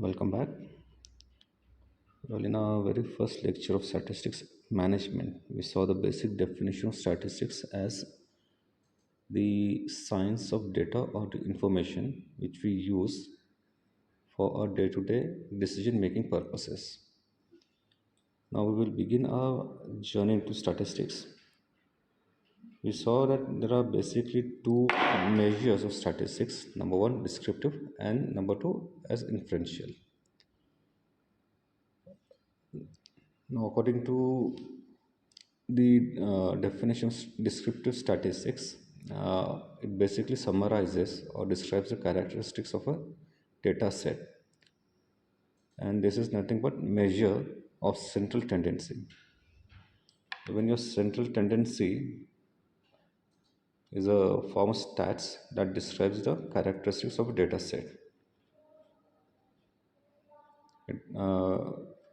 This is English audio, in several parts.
Welcome back. Well, in our very first lecture of statistics management, we saw the basic definition of statistics as the science of data or the information which we use for our day to day decision making purposes. Now, we will begin our journey into statistics. We saw that there are basically two measures of statistics, number one, descriptive, and number two, as inferential. Now, according to the definition of descriptive statistics, it basically summarizes or describes the characteristics of a data set, and this is nothing but measure of central tendency. When your central tendency is a form of stats that describes the characteristics of a data set. It, uh,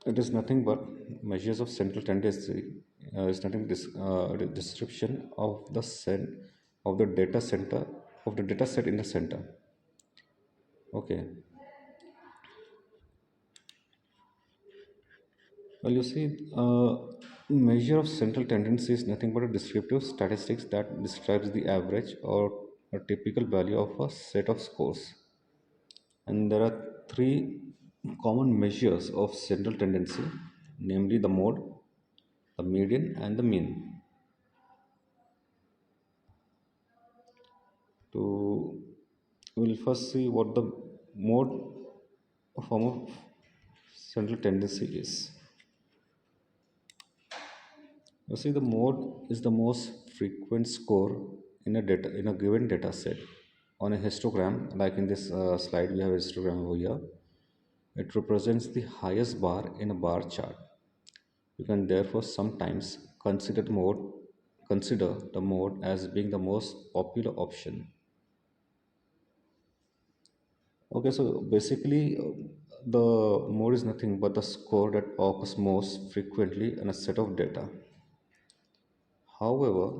it is nothing but measures of central tendency. Is nothing the description of the set of the data center of the data set in the center. Okay. Well, you see, measure of central tendency is nothing but a descriptive statistics that describes the average or a typical value of a set of scores. And there are three common measures of central tendency, namely the mode, the median, and the mean. To we'll first see what the mode form of central tendency is. You see, the mode is the most frequent score in a given data set. On a histogram, like in this slide, we have a histogram over here. It represents the highest bar in a bar chart. You can therefore sometimes consider the mode as being the most popular option. Okay, so basically, the mode is nothing but the score that occurs most frequently in a set of data. However,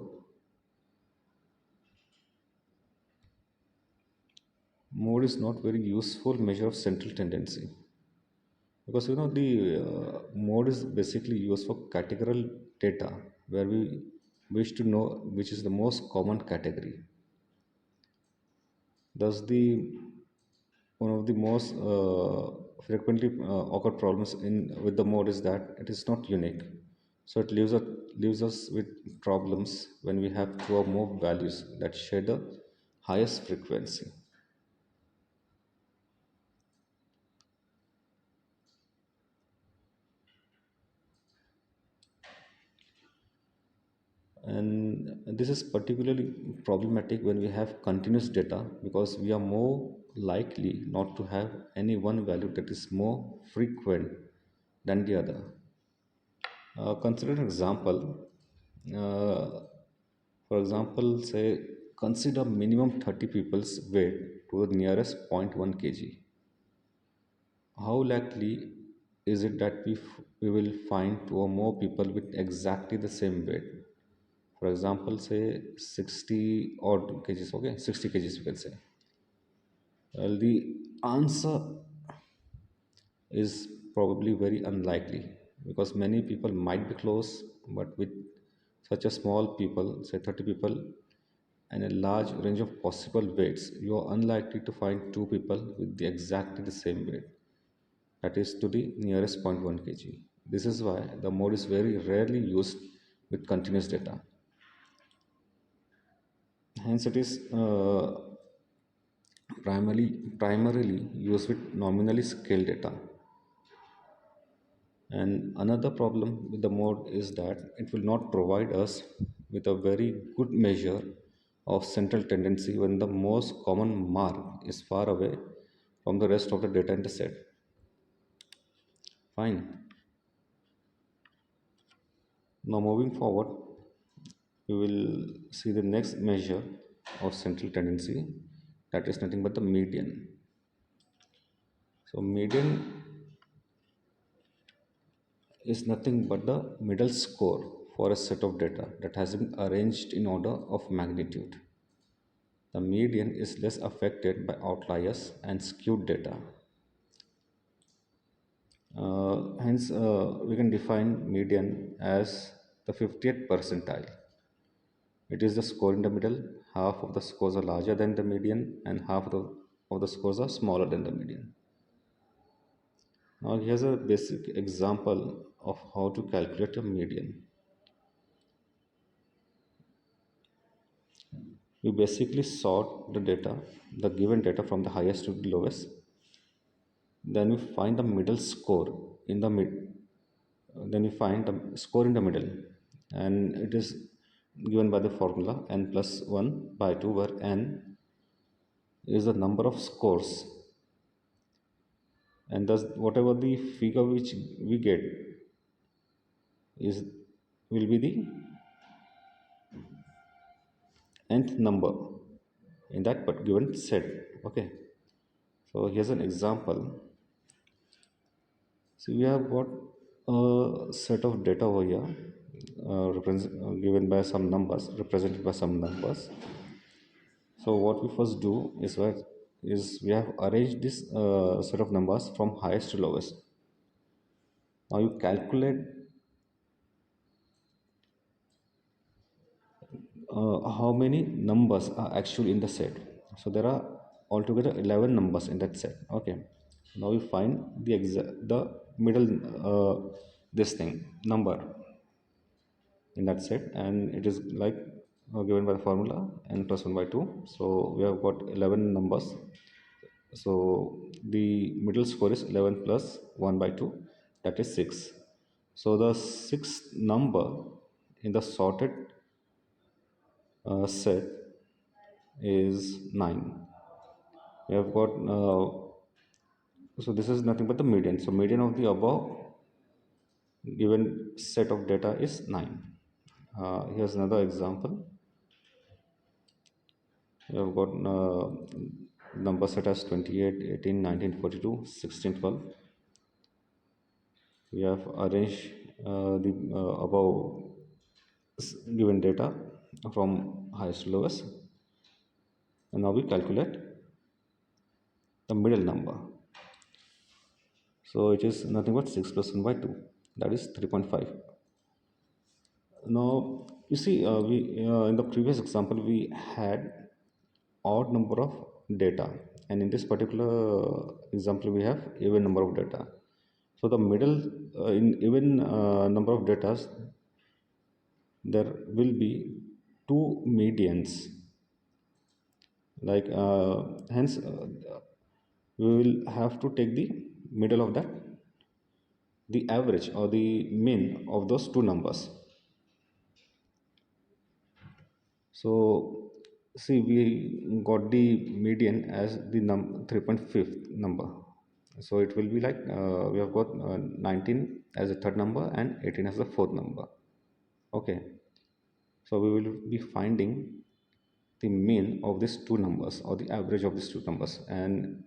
mode is not very useful measure of central tendency because the mode is basically used for categorical data where we wish to know which is the most common category. Thus, the one of the most frequently occurred problems in with the mode is that it is not unique. So it leaves us with problems when we have two or more values that share the highest frequency. And this is particularly problematic when we have continuous data because we are more likely not to have any one value that is more frequent than the other. Consider an example. Uh, for example, say consider minimum 30 people's weight to the nearest zero point 0.1 kg. How likely is it that we will find two or more people with exactly the same weight? For example, say 60 odd kgs, okay, 60 kgs we can say. Well, the answer is probably very unlikely because many people might be close, but with such a small people, say 30 people, and a large range of possible weights, you are unlikely to find two people with exactly the same weight. That is to the nearest zero point 0.1 kg. This is why the mode is very rarely used with continuous data. Hence, it is primarily used with nominally scaled data. And another problem with the mode is that it will not provide us with a very good measure of central tendency when the most common mark is far away from the rest of the data in the set. Fine. Now moving forward, we will see the next measure of central tendency, that is nothing but the median. So median is nothing but the middle score for a set of data that has been arranged in order of magnitude. The median is less affected by outliers and skewed data. Hence, we can define median as the 50th percentile. It is the score in the middle. Half of the scores are larger than the median, and half of the scores are smaller than the median. Now, here's a basic example of how to calculate a median. We basically sort the data, the given data from the highest to the lowest. Then we find the middle score in the mid. Then we find the score in the middle, and it is given by the formula n plus 1 by 2, where n is the number of scores, and thus whatever the figure which we get is will be the nth number in that given set. Okay, so here's an example. So we have got a set of data over here, given by some numbers, represented by some numbers. So what we first do is we have arranged this set of numbers from highest to lowest. Now you calculate how many numbers are actually in the set. So there are altogether 11 numbers in that set. Okay, now you find the middle this thing number in that set, and it is like given by the formula n plus 1 by 2. So we have got 11 numbers. So the middle score is 11 plus 1 by 2, that is 6. So the sixth number in the sorted set is 9. We have got so this is nothing but the median. So median of the above given set of data is 9. Here's another example. We have got number set as 28, 18, 19, 42, 16, 12. We have arranged the above given data from highest to lowest, and now we calculate the middle number. So it is nothing but 6 plus 1 by 2, that is 3.5. Now you see, we in the previous example we had odd number of data, and in this particular example we have even number of data. So the middle in even number of data, there will be two medians, like hence we will have to take the middle of that, the average or the mean of those two numbers. So see, we got the median as the 3.5 number. So it will be like we have got 19 as a third number and 18 as the fourth number. Okay, so we will be finding the mean of these two numbers or the average of these two numbers, and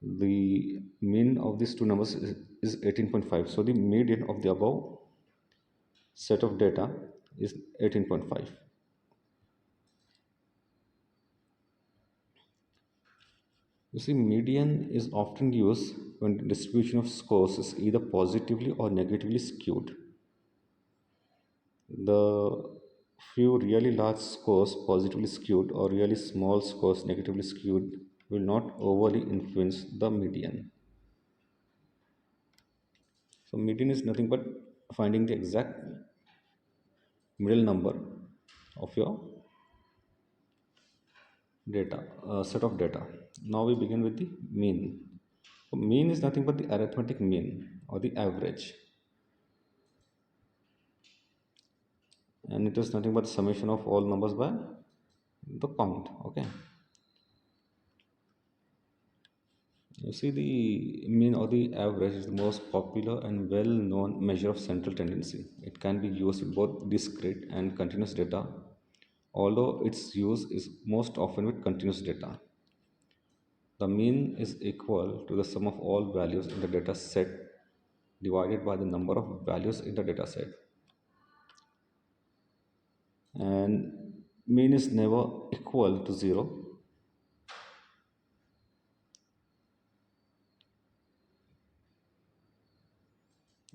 the mean of these two numbers is 18.5. So the median of the above set of data is 18.5. You see, median is often used when the distribution of scores is either positively or negatively skewed. The few really large scores positively skewed or really small scores negatively skewed will not overly influence the median. So median is nothing but finding the exact middle number of your data, set of data. Now we begin with the mean. So mean is nothing but the arithmetic mean or the average, and it is nothing but the summation of all numbers by the count. Okay, you see, the mean or the average is the most popular and well known measure of central tendency. It can be used in both discrete and continuous data, although its use is most often with continuous data. The mean is equal to the sum of all values in the data set divided by the number of values in the data set. And mean is never equal to 0.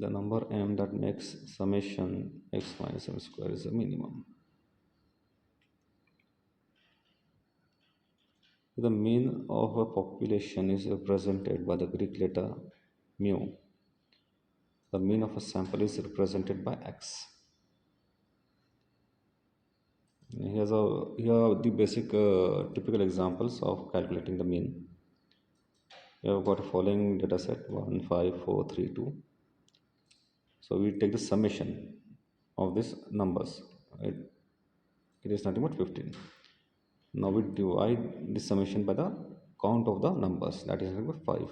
The number m that makes summation x minus m square is the minimum. The mean of a population is represented by the Greek letter mu. The mean of a sample is represented by x. Here are the basic typical examples of calculating the mean. We have got a following data set 1, 5, 4, 3, 2. So we take the summation of these numbers. It, it is nothing but 15. Now we divide the summation by the count of the numbers, that is nothing but 5.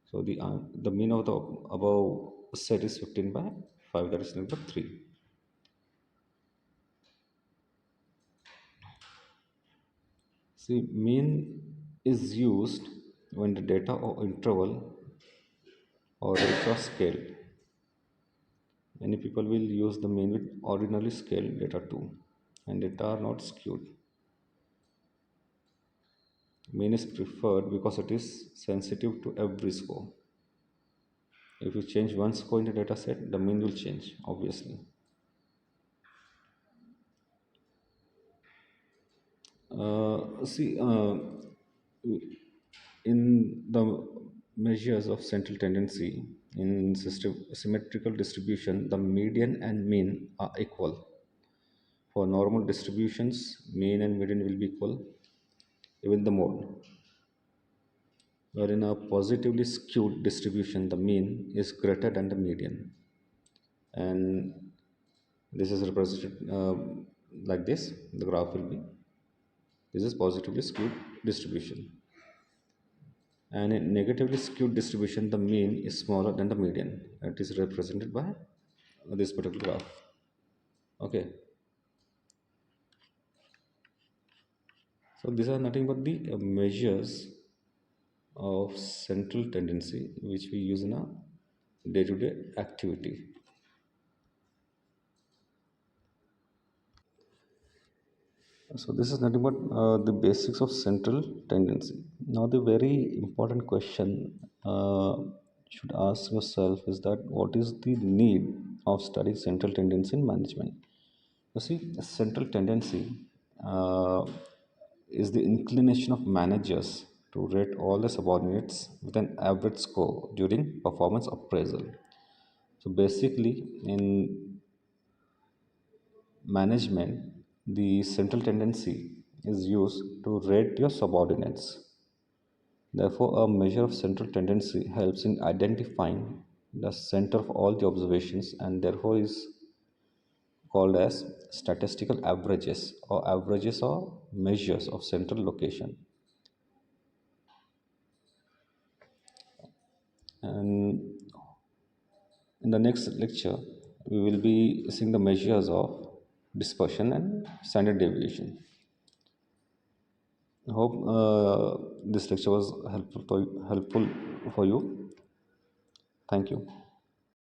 So the mean of the above set is 15 by 5, that is nothing but 3. See, mean is used when the data or interval or rates are scaled. Many people will use the mean with ordinarily scaled data too, and data are not skewed. Mean is preferred because it is sensitive to every score. If you change one score in the data set, the mean will change, obviously. See, in the measures of central tendency in symmetrical distribution, the median and mean are equal. For normal distributions, mean and median will be equal, even the mode. Where in a positively skewed distribution, the mean is greater than the median. And this is represented like this. The graph will be, this is positively skewed distribution. And in negatively skewed distribution, the mean is smaller than the median. It is represented by this particular graph. Okay. So these are nothing but the measures of central tendency which we use in a day-to-day activity. So this is nothing but the basics of central tendency. Now the very important question should ask yourself is that what is the need of studying central tendency in management? You see, a central tendency uh, is the inclination of managers to rate all the subordinates with an average score during performance appraisal. So basically, in management, the central tendency is used to rate your subordinates. Therefore, a measure of central tendency helps in identifying the center of all the observations and therefore is called as statistical averages or measures of central location. And in the next lecture, we will be seeing the measures of dispersion and standard deviation. I hope this lecture was helpful for you. Thank you.